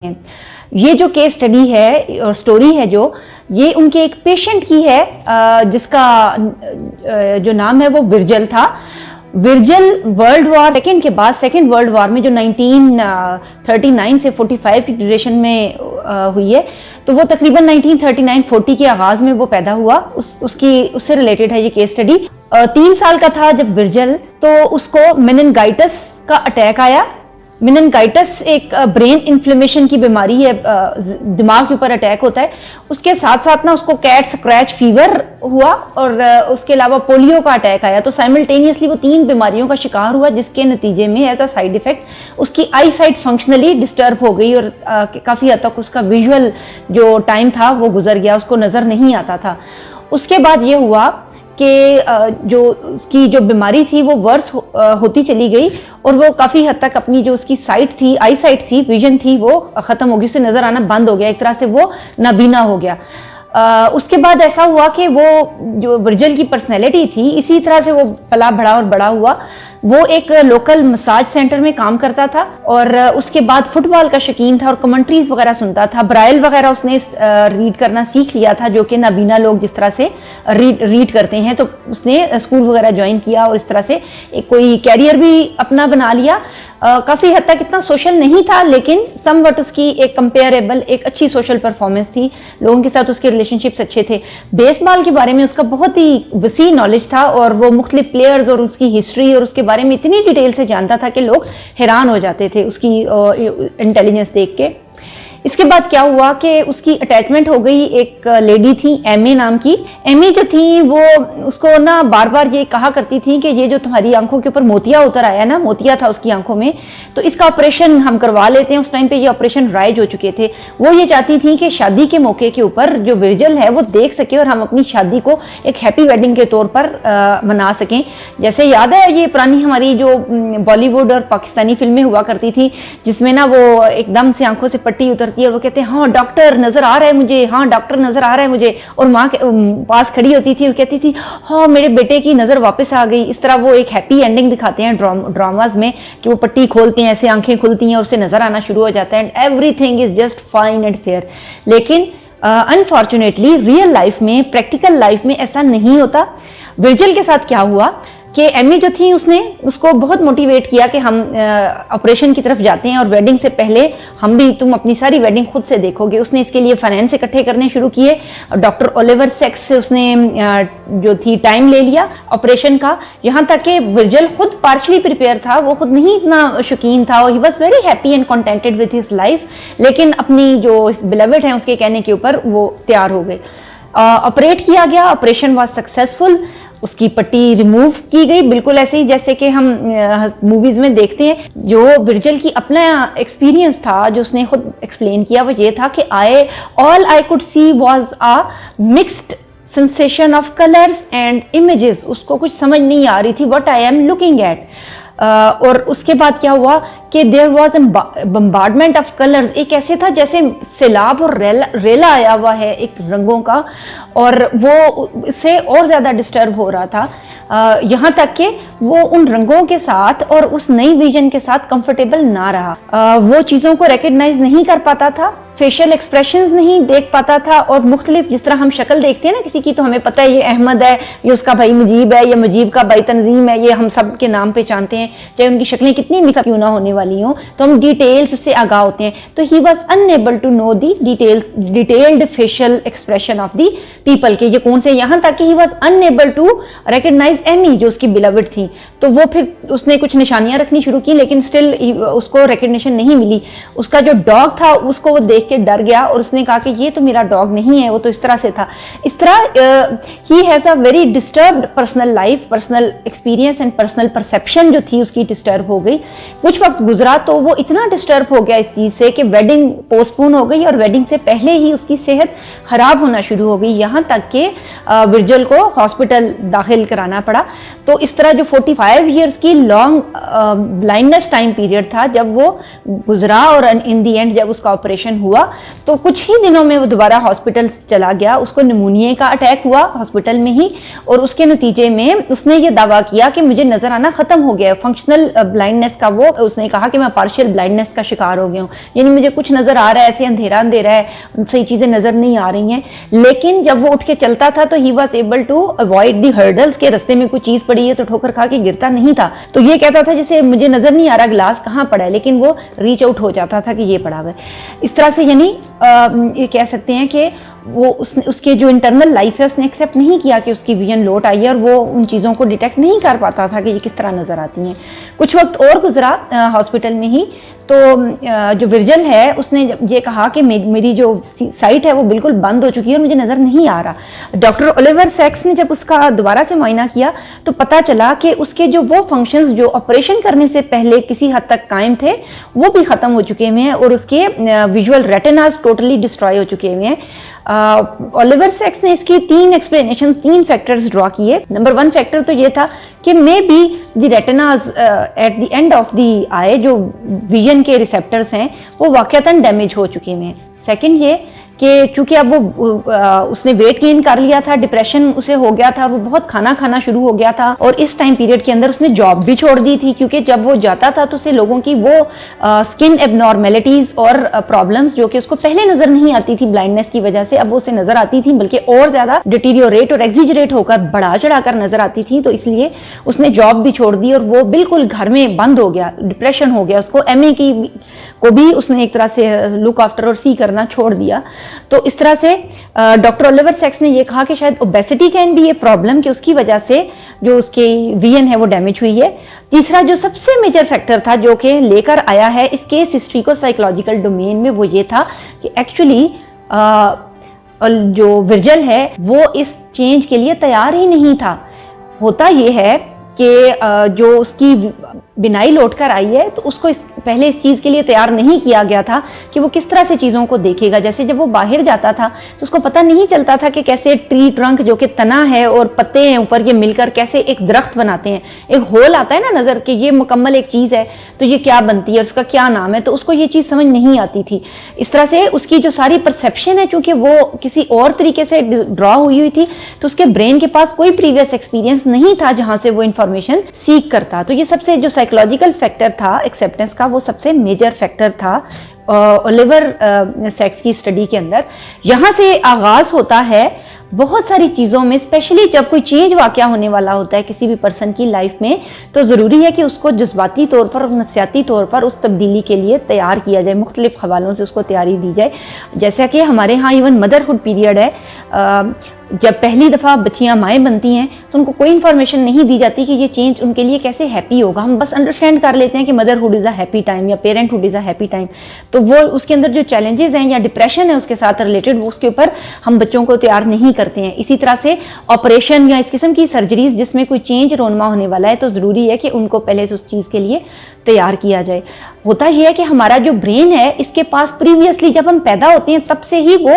हैं। ये जो केस स्टडी है और स्टोरी है जो ये उनके एक पेशेंट की है जिसका जो नाम है वो विरजल था। विरजल वर्ल्ड वॉर सेकेंड के बाद सेकेंड वर्ल्ड वॉर में जो 1939 से 45 की ड्यूरेशन में हुई है, तो वो तकरीबन 1939-40 के आगाज में वो पैदा हुआ। उससे रिलेटेड है ये केस स्टडी। 3 साल का था जब विरजल, तो उसको मेनिनगाइटिस का अटैक आया। मेनिनगाइटिस एक ब्रेन इन्फ्लेमेशन की बीमारी है, दिमाग के ऊपर अटैक होता है। उसके साथ साथ ना उसको कैट स्क्रैच फीवर हुआ और उसके अलावा पोलियो का अटैक आया। तो साइमल्टेनियसली वो 3 बीमारियों का शिकार हुआ, जिसके नतीजे में एज अ साइड इफेक्ट उसकी आई साइट फंक्शनली डिस्टर्ब हो गई और काफ़ी हद तक उसका विजुअल जो टाइम था वो गुजर गया, उसको नज़र नहीं आता था। उसके बाद ये हुआ कि जो उसकी जो बीमारी थी वो वर्स होती चली गई और वो काफ़ी हद तक अपनी जो उसकी साइट थी, आई साइट थी, विजन थी, वो ख़त्म हो गई, उसे नज़र आना बंद हो गया, एक तरह से वो नाबीना हो गया। उसके बाद ऐसा हुआ कि वो जो विरजल की पर्सनैलिटी थी इसी तरह से वो पला बढ़ा और बड़ा हुआ। वो एक लोकल मसाज सेंटर में काम करता था और उसके बाद फुटबॉल का शौकीन था और कमेंट्रीज वगैरह सुनता था। ब्राइल वगैरह उसने रीड करना सीख लिया था, जो कि नाबीना लोग जिस तरह से रीड करते हैं। तो उसने स्कूल वगैरह ज्वाइन किया और इस तरह से एक कोई कैरियर भी अपना बना लिया। काफ़ी हद तक इतना सोशल नहीं था, लेकिन समवट उसकी एक कंपेरेबल एक अच्छी सोशल परफॉर्मेंस थी, लोगों के साथ उसके रिलेशनशिप्स अच्छे थे। बेसबॉल के बारे में उसका बहुत ही वसी नॉलेज था और वो मुख्तलिफ प्लेयर्स और उसकी हिस्ट्री और उसके बारे में इतनी डिटेल से जानता था कि लोग हैरान हो जाते थे उसकी इंटेलिजेंस देख के। इसके बाद क्या हुआ कि उसकी अटैचमेंट हो गई, एक लेडी थी एमी नाम की। एमी जो थी वो उसको ना बार बार ये कहा करती थी कि ये जो तुम्हारी आंखों के ऊपर मोतिया उतर आया ना, मोतिया था उसकी आंखों में, तो इसका ऑपरेशन हम करवा लेते हैं। उस टाइम पे ये ऑपरेशन राइज हो चुके थे। वो ये चाहती थी कि शादी के मौके के ऊपर जो विरजल है वो देख सके और हम अपनी शादी को एक हैप्पी वेडिंग के तौर पर मना सकें। जैसे याद है ये पुरानी हमारी जो बॉलीवुड और पाकिस्तानी फिल्में हुआ करती थी, जिसमें ना वो एकदम से आंखों से पट्टी उतर और वो कहते हैं हाँ डॉक्टर नजर आ रहा है मुझे, हाँ डॉक्टर नजर आ रहा है मुझे, और माँ के पास खड़ी होती थी और कहती थी हाँ मेरे बेटे की नजर वापस आ गई। इस तरह वो एक हैप्पी एंडिंग दिखाते हैं ड्रामाज में कि वो पट्टी खोलते हैं, ऐसे आंखें खुलती हैं और उससे नजर आना शुरू हो जाता है and everything is just fine and fair. लेकिन अनफॉर्चुनेटली रियल लाइफ में, प्रैक्टिकल लाइफ में ऐसा नहीं होता। विरजल के साथ क्या हुआ कि एमी जो थी उसने उसको बहुत मोटिवेट किया कि हम ऑपरेशन की तरफ जाते हैं और वेडिंग से पहले हम भी, तुम अपनी सारी वेडिंग खुद से देखोगे। उसने इसके लिए फाइनेंस इकट्ठे करने शुरू किए। डॉक्टर ओलिवर सेक्स से उसने जो थी टाइम ले लिया ऑपरेशन का। यहाँ तक कि विरजल खुद पार्शली प्रिपेयर था, वो खुद नहीं इतना शौकीन था, he was very happy and contented with his life, लेकिन अपनी जो बिलवेड है उसके कहने के ऊपर वो तैयार हो गए। ऑपरेट किया गया, ऑपरेशन वॉज सक्सेसफुल। उसकी पट्टी रिमूव की गई, बिल्कुल ऐसे ही जैसे कि हम मूवीज में देखते हैं। जो विरजल की अपना एक्सपीरियंस था, जो उसने खुद एक्सप्लेन किया, वो ये था कि all I could see was a mixed sensation of colours and images. उसको कुछ समझ नहीं आ रही थी what I am looking at. और उसके बाद क्या हुआ कि there was a bombardment of colours. एक ऐसे था जैसे सैलाब और रेला आया हुआ है एक रंगों का, और वो इससे और ज़्यादा डिस्टर्ब हो रहा था। यहाँ तक कि वो उन रंगों के साथ और उस नई विजन के साथ कंफर्टेबल ना रहा। वो चीज़ों को रिकग्नाइज नहीं कर पाता था, फेशियल एक्सप्रेशंस नहीं देख पाता था, और मुख्तलिफ जिस तरह हम शक्ल देखते हैं ना किसी की, तो हमें पता है ये अहमद है, ये उसका भाई मुजीब है, ये मुजीब का भाई तंजीम है, ये हम सब के नाम पहचानते हैं, चाहे उनकी शक्लें कितनी मिक्स क्यों ना होने वाली हो, तो हम डिटेल्स से आगाह होते हैं। तो he was unable to know the detailed facial expression of the people के ये कौन से। यहाँ तक कि he was unable to recognise Amy जो उसकी बिलवेड थी। तो वो फिर उसने कुछ निशानियां रखनी शुरू की, लेकिन स्टिल उसको रिकग्निशन नहीं मिली। उसका जो डॉग था उसको वो देख के डर गया और उसने कहा कि ये तो मेरा डॉग नहीं है, वो तो इस तरह से था। इस तरह he has a very disturbed personal life, personal experience and personal perception जो थी उसकी डिस्टर्ब हो गई। कुछ वक्त गुजरा तो वो इतना डिस्टर्ब हो गया इस चीज से कि वेडिंग पोस्टपोन हो गई और वेडिंग से पहले ही उसकी सेहत खराब होना शुरू हो गई। यहाँ तक कि विरजल को हॉस्पिटल दाखिल कराना पड़ा। तो इस तरह जो 45 ईयर्स की लॉन्ग ब्लाइंडनेस टाइम पीरियड था जब वो गुजरा, और इन दी एंड जब उसका ऑपरेशन हुआ हुआ तो कुछ ही दिनों में वो दोबारा हॉस्पिटल चला गया। उसको निमोनिया का अटैक हुआ हॉस्पिटल में ही, और उसके नतीजे में उसने ये दावा किया कि मुझे नजर आना खत्म हो गया है। फंक्शनल ब्लाइंडनेस का वो उसने कहा कि मैं पार्शियल ब्लाइंडनेस का शिकार हो गया हूँ, यानी मुझे कुछ नजर आ रहा है, ऐसे अंधेरा अंधेरा है, सही चीजें नजर नहीं आ रही हैं। लेकिन जब वो उठ के चलता था तो he was able to avoid the hurdles, के रास्ते में कोई चीज पड़ी है तो ठोकर खा के गिरता नहीं था। तो ये कहता था जैसे मुझे नजर नहीं आ रहा ग्लास कहाँ पड़ा है, लेकिन वो रीच आउट हो जाता था कि ये पड़ा हुआ है। इस तरह से यानी ये कह सकते हैं कि वो उसके जो इंटरनल लाइफ है उसने एक्सेप्ट नहीं किया कि उसकी विजन लोट आई है, और वो उन चीज़ों को डिटेक्ट नहीं कर पाता था कि ये किस तरह नज़र आती हैं। कुछ वक्त और गुजरा हॉस्पिटल में ही, तो जो विर्जल है उसने ये कहा कि मेरी जो साइट है वो बिल्कुल बंद हो चुकी है और मुझे नज़र नहीं आ रहा। डॉक्टर ओलिवर सैक्स ने जब उसका दोबारा से मुआयना किया तो पता चला कि उसके जो वो फंक्शंस जो ऑपरेशन करने से पहले किसी हद तक कायम थे वो भी ख़त्म हो चुके हुए हैं, और उसके विजुअल रेटिनास टोटली डिस्ट्रॉय हो चुके हुए हैं। ओलिवर सैक्स ने इसकी 3 एक्सप्लेनेशन, 3 फैक्टर्स ड्रॉ किए। नंबर 1 फैक्टर तो ये था कि may be the retinas at the end of the eye, जो विजन के रिसेप्टर्स हैं वो वाकईतन डैमेज हो चुके हैं। सेकंड ये कि चूंकि अब वो उसने वेट गेन कर लिया था, डिप्रेशन उसे हो गया था, वो बहुत खाना खाना शुरू हो गया था, और इस टाइम पीरियड के अंदर उसने जॉब भी छोड़ दी थी, क्योंकि जब वो जाता था तो उसे लोगों की वो स्किन एबनॉर्मेलिटीज और प्रॉब्लम्स जो कि उसको पहले नजर नहीं आती थी ब्लाइंडनेस की वजह से, अब वो उसे नजर आती थी, बल्कि और ज्यादा डिटीरियोरेट और एक्सिजरेट होकर बढ़ा चढ़ाकर नजर आती थी। तो इसलिए उसने जॉब भी छोड़ दी और वो बिल्कुल घर में बंद हो गया, डिप्रेशन हो गया उसको। एमए की को भी उसने एक तरह से लुक आफ्टर और सी करना छोड़ दिया। तो इस तरह से डॉक्टर ओलिवर सैक्स ने ये कहा कि शायद ओबेसिटी कैन भी ये प्रॉब्लम, कि उसकी वजह से जो उसकी विजन है वो डैमेज हुई है। तीसरा जो सबसे मेजर फैक्टर था जो कि लेकर आया है इस केस हिस्ट्री को साइकोलॉजिकल डोमेन में, वो ये था कि एक्चुअली जो विर्जल है वो इस चेंज के लिए तैयार ही नहीं था। होता ये है कि जो उसकी बिनाई लौट कर आई है तो उसको पहले इस चीज़ के लिए तैयार नहीं किया गया था कि वो किस तरह से चीज़ों को देखेगा। जैसे जब वो बाहर जाता था तो उसको पता नहीं चलता था कि कैसे ट्री ट्रंक जो कि तना है और पत्ते हैं ऊपर, ये मिलकर कैसे एक दरख्त बनाते हैं। एक होल आता है ना नज़र के, ये मुकम्मल एक चीज़ है तो ये क्या बनती है और उसका क्या नाम है, तो उसको ये चीज़ समझ नहीं आती थी। इस तरह से उसकी जो सारी परसेप्शन है, चूँकि वो किसी और तरीके से ड्रॉ हुई थी, तो उसके ब्रेन के पास कोई प्रीवियस एक्सपीरियंस नहीं था जहाँ से वो इंफॉर्मेशन सीख करता। तो ये सबसे जो साइकोलॉजिकल फैक्टर था एक्सेप्टेंस का, वो सबसे मेजर फैक्टर था ओलिवर सैक्स की स्टडी के अंदर। यहाँ से आगाज होता है बहुत सारी चीज़ों में, स्पेशली जब कोई चेंज वाक़या होने वाला होता है किसी भी पर्सन की लाइफ में, तो ज़रूरी है कि उसको जज्बाती तौर पर और नफ्सियाती तौर पर उस तब्दीली के लिए तैयार किया जाए, मुख्तलिफ हवालों से उसको तैयारी दी जाए। जैसा कि हमारे यहाँ इवन मदरहुड पीरियड है, जब पहली दफ़ा बच्चियाँ माएँ बनती हैं तो उनको कोई इन्फॉर्मेशन नहीं दी जाती कि ये चेंज उनके लिए कैसे हैप्पी होगा। हम बस अंडरस्टैंड कर लेते हैं कि motherhood is a happy time या parenthood is a happy time, तो वो उसके अंदर जो चैलेंजेस हैं या डिप्रेशन है उसके साथ रिलेटेड, वो उसके ऊपर हम बच्चों को तैयार नहीं करते हैं। इसी तरह से ऑपरेशन या इस किस्म की सर्जरीज जिसमें कोई चेंज रोनमा होने वाला है, तो ज़रूरी है कि उनको पहले से उस चीज़ के लिए तैयार किया जाए। होता यह है कि हमारा जो ब्रेन है इसके पास प्रीवियसली जब हम पैदा होते हैं तब से ही वो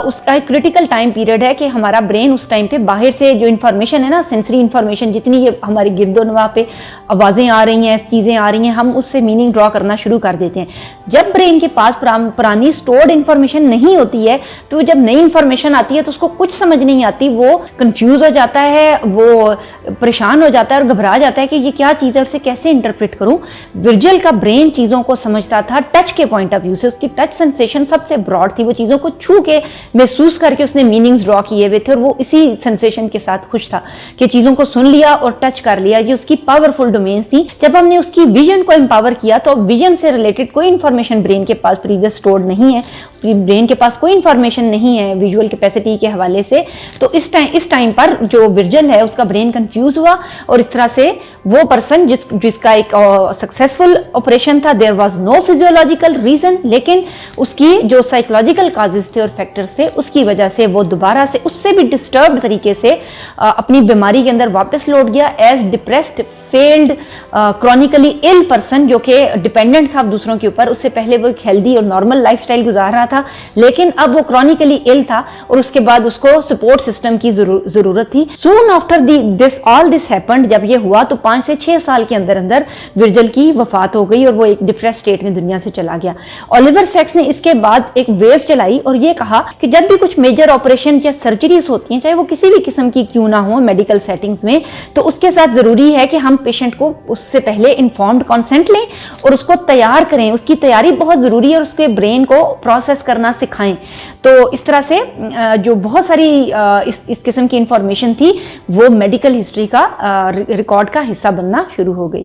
उसका एक क्रिटिकल टाइम पीरियड है कि हमारा ब्रेन उस टाइम पे बाहर से जो इन्फॉर्मेशन है ना, सेंसरी इन्फॉर्मेशन, जितनी ये हमारी गिरदोनवा पे आवाज़ें आ रही हैं, चीज़ें आ रही हैं, हम उससे मीनिंग ड्रॉ करना शुरू कर देते हैं। जब ब्रेन के पास पुरानी स्टोर्ड इन्फॉर्मेशन नहीं होती है तो जब नई इन्फॉर्मेशन आती है तो उसको कुछ समझ नहीं आती, वो कंफ्यूज हो जाता है, वो परेशान हो जाता है और घबरा जाता है कि ये क्या चीज़ है, उसे कैसे इंटरप्रेट करूँ। विर्जिल का ब्रेन चीज़ों को समझता था टच के पॉइंट ऑफ व्यू से, उसकी टच सेंसेशन सबसे ब्रॉड थी, वो चीज़ों को छू के महसूस करके उसने मीनिंग्स ड्रॉ किए हुए थे और वो इसी सेंसेशन के साथ खुश था कि चीज़ों को सुन लिया और टच कर लिया। ये उसकी पावरफुल डोमेन्स थी। जब हमने उसकी विजन को एम्पावर किया तो विजन से रिलेटेड कोई इंफॉर्मेशन ब्रेन के पास प्रीवियस स्टोर्ड नहीं है, ब्रेन के पास कोई इंफॉर्मेशन नहीं है विजुअल कैपेसिटी के हवाले से। तो इस टाइम पर जो विर्जिल है उसका ब्रेन कंफ्यूज हुआ और इस तरह से वो पर्सन जिसका एक सक्सेसफुल ऑपरेशन था, there was no physiological reason, लेकिन उसकी जो साइकोलॉजिकल काजेस थे और फैक्टर्स थे उसकी वजह से वो दोबारा से उससे भी डिस्टर्ब्ड तरीके से अपनी बीमारी के अंदर वापस लौट गया as depressed failed chronically ill person जो कि डिपेंडेंट था दूसरों के ऊपर। उससे पहले वो एक हेल्दी और नॉर्मल लाइफस्टाइल गुजार रहा था, लेकिन अब वो क्रॉनिकली इल था और उसके बाद उसको सपोर्ट सिस्टम की जरूरत थी। Soon after this all this happened, जब ये हुआ तो 5 से 6 साल के अंदर अंदर विर्जिल की वफात हो गई और वो एक डिप्रेस स्टेट में दुनिया से चला गया। ओलिवर सैक्स ने इसके बाद एक वेव चलाई और ये कहा कि जब भी कुछ मेजर ऑपरेशन या सर्जरीज होती हैं, चाहे वो किसी भी किस्म की क्यों ना हो मेडिकल सेटिंग्स में, तो उसके साथ जरूरी है कि हम पेशेंट को उससे पहले इन्फॉर्म्ड कंसेंट लें और उसको तैयार करें। उसकी तैयारी बहुत जरूरी है और उसके ब्रेन को प्रोसेस करना सिखाएं। तो इस तरह से जो बहुत सारी इस किस्म की इंफॉर्मेशन थी वो मेडिकल हिस्ट्री का रिकॉर्ड का हिस्सा बनना शुरू हो गई।